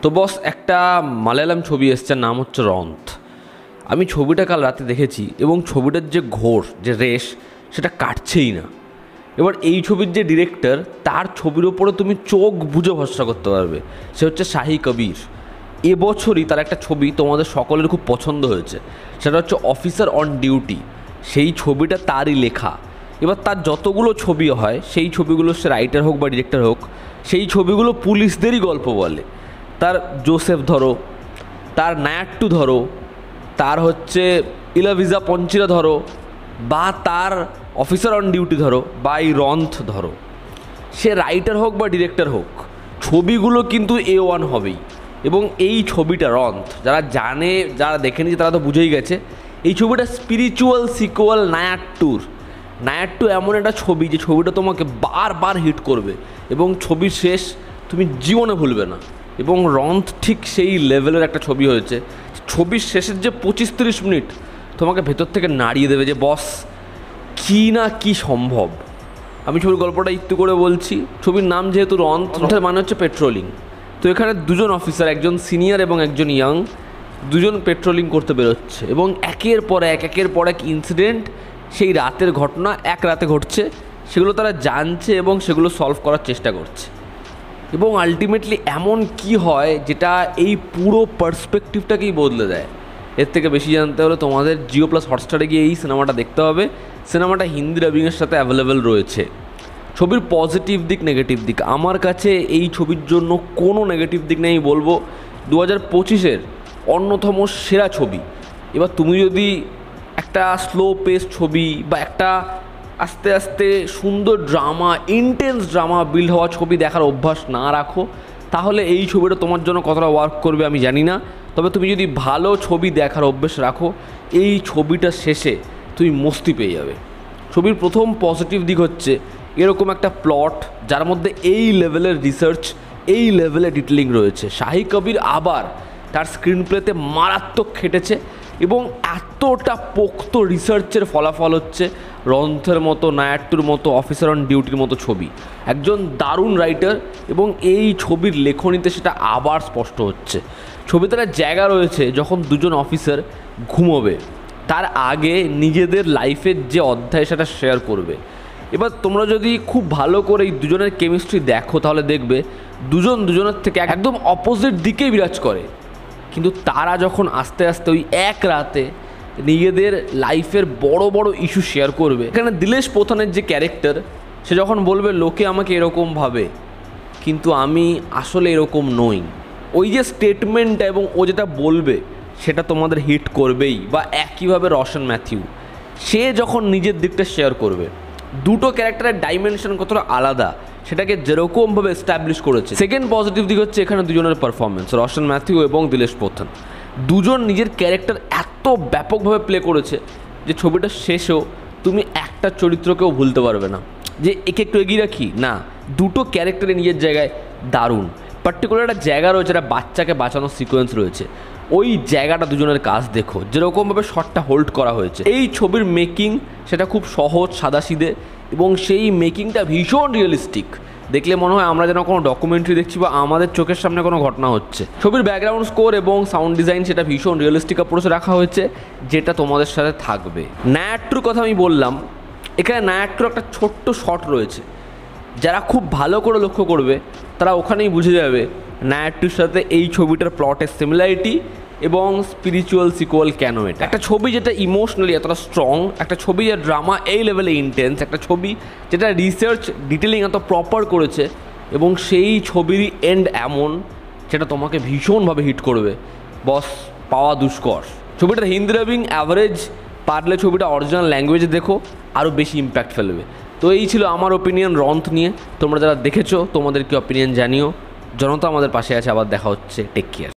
তো বস একটা মালায়ালাম ছবি এসছে, নাম হচ্ছে রন্থ। আমি ছবিটা কাল রাতে দেখেছি এবং ছবিটার যে ঘোর যে রেশ সেটা কাটছেই না। এবার এই ছবির যে ডিরেক্টর, তার ছবির ওপরে তুমি চোখ বুজে ভরসা করতে পারবে। সে হচ্ছে শাহি কবির। এবছরই তার একটা ছবি তোমাদের সকলের খুব পছন্দ হয়েছে, সেটা হচ্ছে অফিসার অন ডিউটি। সেই ছবিটা তারই লেখা। এবার তার যতগুলো ছবি হয়, সেই ছবিগুলো সে রাইটার হোক বা ডিরেক্টর হোক, সেই ছবিগুলো পুলিশদেরই গল্প বলে। তার জোসেফ ধরো, তার নায়াট্টু ধরো, তার হচ্ছে ইলাভিজা পঞ্চিরা ধরো, বা তার অফিসার অন ডিউটি ধরো, বা এই রন্থ ধরো, সে রাইটার হোক বা ডিরেক্টর হোক, ছবিগুলো কিন্তু A1 হবেই। এবং এই ছবিটা রন্থ, যারা জানে, যারা দেখে নিয়েছে তারা তো বুঝেই গেছে, এই ছবিটা স্পিরিচুয়াল সিকুয়াল নায়াট্টুর। নায়াট্টু এমন একটা ছবি যে ছবিটা তোমাকে বারবার হিট করবে এবং ছবির শেষ তুমি জীবনে ভুলবে না। এবং রন্থ ঠিক সেই লেভেলের একটা ছবি হয়েছে। ছবির শেষের যে 25-30 মিনিট তোমাকে ভেতর থেকে নাড়িয়ে দেবে যে বস কী না কি সম্ভব। আমি ছবির গল্পটা একটু করে বলছি। ছবির নাম যেহেতু রন্থের মানে হচ্ছে পেট্রোলিং। তো এখানে দুজন অফিসার, একজন সিনিয়র এবং একজন ইয়াং, দুজন পেট্রোলিং করতে বেরোচ্ছে এবং একের পর এক ইনসিডেন্ট, সেই রাতের ঘটনা এক রাতে ঘটছে, সেগুলো তারা জানছে এবং সেগুলো সলভ করার চেষ্টা করছে। এবং আলটিমেটলি এমন কি হয় যেটা এই পুরো পার্সপেক্টিভটাকেই বদলে দেয়। এর থেকে বেশি জানতে হলে তোমাদের জিও প্লাস হটস্টারে গিয়ে এই সিনেমাটা দেখতে হবে। সিনেমাটা হিন্দি ডাবিংয়ের সাথে অ্যাভেলেবেল রয়েছে। ছবির পজিটিভ দিক, নেগেটিভ দিক, আমার কাছে এই ছবির জন্য কোনো নেগেটিভ দিক নেই। বলবো 2025-এর অন্যতম সেরা ছবি। এবার তুমি যদি একটা স্লো পেস ছবি বা একটা আস্তে আস্তে সুন্দর ড্রামা, ইন্টেন্স ড্রামা বিল্ড হওয়া ছবি দেখার অভ্যাস না রাখো, তাহলে এই ছবিটা তোমার জন্য কতটা ওয়ার্ক করবে আমি জানি না। তবে তুমি যদি ভালো ছবি দেখার অভ্যাস রাখো, এই ছবিটা শেষে তুমি মস্তি পেয়ে যাবে। ছবির প্রথম পজিটিভ দিক হচ্ছে এরকম একটা প্লট যার মধ্যে এই লেভেলের রিসার্চ, এই লেভেলের ডিটেলিং রয়েছে। শাহি কবির আবার তার স্ক্রিন প্লেতে মারাত্মক খেটেছে এবং এতটা পোক্ত রিসার্চের ফলাফল হচ্ছে রন্থের মতো, নায়াট্টুর মতো, অফিসার অন ডিউটির মতো ছবি। একজন দারুণ রাইটার এবং এই ছবির লেখনীতে সেটা আবার স্পষ্ট হচ্ছে। ছবিতে একটা জায়গা রয়েছে যখন দুজন অফিসার ঘুমোবে, তার আগে নিজেদের লাইফের যে অধ্যায় সেটা শেয়ার করবে। এবার তোমরা যদি খুব ভালো করে এই দুজনের কেমিস্ট্রি দেখো, তাহলে দেখবে দুজন দুজনের থেকে একদম অপোজিট দিকেই বিরাজ করে, কিন্তু তারা যখন আস্তে আস্তে ওই এক রাতে নিজেদের লাইফের বড় বড় ইস্যু শেয়ার করবে। এখানে দিলেশ পোথানের যে ক্যারেক্টার, সে যখন বলবে লোকে আমাকে এরকম ভাবে কিন্তু আমি আসলে এরকম নই, ওই যে স্টেটমেন্টটা এবং ও যেটা বলবে সেটা তোমাদের হিট করবেই। বা একইভাবে রশন ম্যাথিউ, সে যখন নিজের দিকটা শেয়ার করবে, দুটো ক্যারেক্টারের ডাইমেনশন কতটা আলাদা সেটাকে যেরকমভাবে এস্টাবলিশ করেছে। সেকেন্ড পজিটিভ দিক হচ্ছে এখানে দুজনের পারফরমেন্স। রশন ম্যাথিউ এবং দিলেশ পোথান দুজন নিজের ক্যারেক্টার এত ব্যাপকভাবে প্লে করেছে যে ছবিটা শেষেও তুমি একটা চরিত্রকেও ভুলতে পারবে না যে একে একটু এগিয়ে রাখি না। দুটো ক্যারেক্টারে নিজের জায়গায় দারুণ। পার্টিকুলার একটা জায়গা রয়েছে, একটা বাচ্চাকে বাঁচানোর সিকোয়েন্স রয়েছে, ওই জায়গাটা দুজনের কাজ দেখো, যেরকমভাবে শটটা হোল্ড করা হয়েছে। এই ছবির মেকিং সেটা খুব সহজ, সাদাসিধে, এবং সেই মেকিংটা ভীষণ রিয়েলিস্টিক। দেখলে মনে হয় আমরা যেন কোনো ডকুমেন্টারি দেখছি বা আমাদের চোখের সামনে কোনো ঘটনা হচ্ছে। ছবির ব্যাকগ্রাউন্ড স্কোর এবং সাউন্ড ডিজাইন সেটা ভীষণ রিয়েলিস্টিক অ্যাপ্রোচে রাখা হয়েছে, যেটা তোমাদের সাথে থাকবে। নায়াট্টুর কথা আমি বললাম, এখানে নায়াট্টুর একটা ছোট্ট শট রয়েছে, যারা খুব ভালো করে লক্ষ্য করবে তারা ওখানেই বুঝে যাবে নায়াট্টুর সাথে এই ছবিটার প্লটের সিমিলারিটি এবং স্পিরিচুয়াল সিকুয়াল কেন। এটা একটা ছবি যেটা ইমোশনালি এতটা স্ট্রং, একটা ছবি যার ড্রামা এই লেভেলে ইন্টেন্স, একটা ছবি যেটা রিসার্চ ডিটেলিং এত প্রপার করেছে, এবং সেই ছবিরই এন্ড এমন যেটা তোমাকে ভীষণভাবে হিট করবে। বস পাওয়া দুষ্কর। ছবিটার হিন্দি ডাবিং অ্যাভারেজ, পারলে ছবিটা অরিজিনাল ল্যাঙ্গুয়েজে দেখো, আরও বেশি ইম্প্যাক্ট ফেলবে। তো এই ছিল আমার ওপিনিয়ন রন্থ নিয়ে। তোমরা যারা দেখেছো তোমাদের কি ওপিনিয়ন জানিও। জনতা আমাদের পাশে আছে। আবার দেখা হচ্ছে। Take care.